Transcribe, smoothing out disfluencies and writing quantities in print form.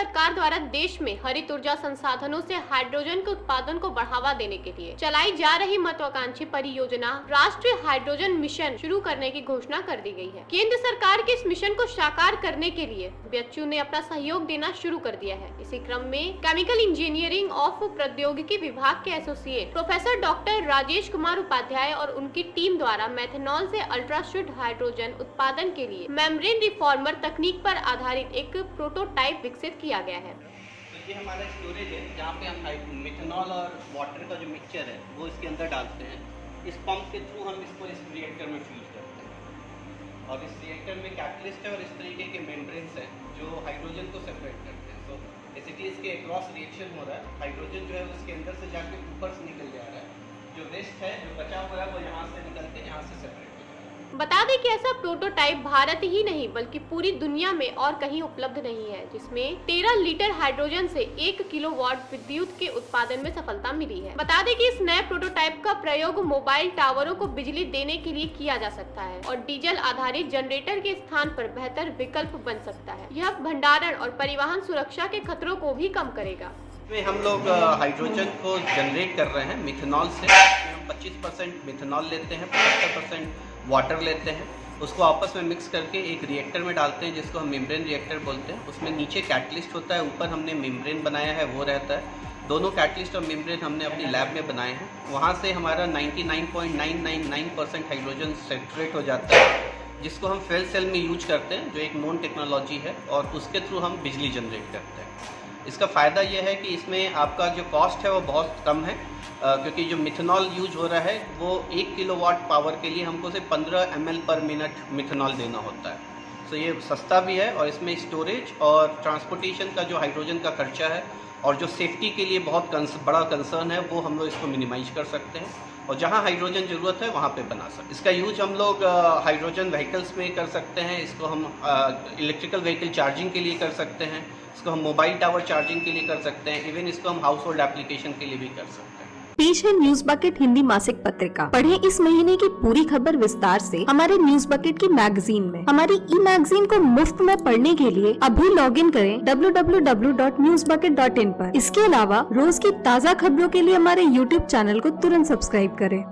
सरकार द्वारा देश में हरित ऊर्जा संसाधनों से हाइड्रोजन के उत्पादन को बढ़ावा देने के लिए चलाई जा रही महत्वाकांक्षी परियोजना राष्ट्रीय हाइड्रोजन मिशन शुरू करने की घोषणा कर दी गई है। केंद्र सरकार के इस मिशन को साकार करने के लिए बीएचयू ने अपना सहयोग देना शुरू कर दिया है। इसी क्रम में केमिकल इंजीनियरिंग ऑफ प्रौद्योगिकी विभाग के associate professor doctor Rajesh Kumar Upadhyay और उनकी टीम द्वारा मेथनॉल से अल्ट्रा शुद्ध हाइड्रोजन उत्पादन के लिए मेम्ब्रेन रिफॉर्मर तकनीक पर आधारित एक प्रोटोटाइप विकसित किया गया है। तो ये हमारा स्टोरेज है जहाँ पे हम मिथेनॉल और वाटर का जो मिक्सचर है वो इसके अंदर डालते हैं। इस पंप के थ्रू हम इसको इस रिएक्टर में फ्यूज करते हैं और इस रिएक्टर में कैटलिस्ट है और इस तरीके के मेम्ब्रेन्स हैं जो हाइड्रोजन को सेपरेट करते हैं। तो बेसिकली इसके अक्रॉस रिएक्शन हो रहा है, हाइड्रोजन जो है उसके अंदर से जाके ऊपर से निकल जा रहा है, जो वेस्ट है जो बचा हुआ है वो यहाँ से निकलते हैं, यहाँ से सेपरेट। बता दें कि ऐसा प्रोटोटाइप भारत ही नहीं बल्कि पूरी दुनिया में और कहीं उपलब्ध नहीं है, जिसमें 13 लीटर हाइड्रोजन से 1 किलोवाट विद्युत के उत्पादन में सफलता मिली है। बता दें कि इस नए प्रोटोटाइप का प्रयोग मोबाइल टावरों को बिजली देने के लिए किया जा सकता है और डीजल आधारित जनरेटर के स्थान पर बेहतर विकल्प बन सकता है। यह भंडारण और परिवहन सुरक्षा के खतरों को भी कम करेगा। में हम लोग हाइड्रोजन को जनरेट कर रहे हैं मिथेनॉल से। हम 25% मिथेनॉल लेते हैं, 75% वाटर लेते हैं, उसको आपस में मिक्स करके एक रिएक्टर में डालते हैं जिसको हम मेम्ब्रेन रिएक्टर बोलते हैं। उसमें नीचे कैटलिस्ट होता है, ऊपर हमने मेम्ब्रेन बनाया है वो रहता है। दोनों कैटलिस्ट और मेम्ब्रेन हमने अपनी लैब में बनाए हैं। वहाँ से हमारा 99.999% हाइड्रोजन सेचुरेट हो जाता है जिसको हम फ्यूल सेल में यूज करते हैं, जो एक नॉन टेक्नोलॉजी है, और उसके थ्रू हम बिजली जनरेट करते हैं। इसका फ़ायदा यह है कि इसमें आपका जो कॉस्ट है वो बहुत कम है, क्योंकि जो मिथेनॉल यूज हो रहा है वो 1 किलोवाट पावर के लिए हमको सिर्फ 15 ml पर मिनट मिथेनॉल देना होता है। तो ये सस्ता भी है और इसमें स्टोरेज और ट्रांसपोर्टेशन का जो हाइड्रोजन का खर्चा है और जो सेफ्टी के लिए बहुत बड़ा कंसर्न है वो हम लोग इसको मिनिमाइज कर सकते हैं और जहाँ हाइड्रोजन ज़रूरत है वहाँ पे बना सकते हैं। इसका यूज हम लोग हाइड्रोजन व्हीकल्स में कर सकते हैं, इसको हम इलेक्ट्रिकल व्हीकल चार्जिंग के लिए कर सकते हैं, इसको हम मोबाइल टावर चार्जिंग के लिए कर सकते हैं, इवन इसको हम हाउस होल्ड एप्लीकेशन के लिए भी कर सकते हैं। पेश है न्यूज बकेट हिंदी मासिक पत्रिका। पढ़ें इस महीने की पूरी खबर विस्तार से हमारे न्यूज बकेट की मैगजीन में। हमारी ई मैगजीन को मुफ्त में पढ़ने के लिए अभी लॉगिन करें www.newsbucket.in पर। इसके अलावा रोज की ताज़ा खबरों के लिए हमारे YouTube चैनल को तुरंत सब्सक्राइब करें।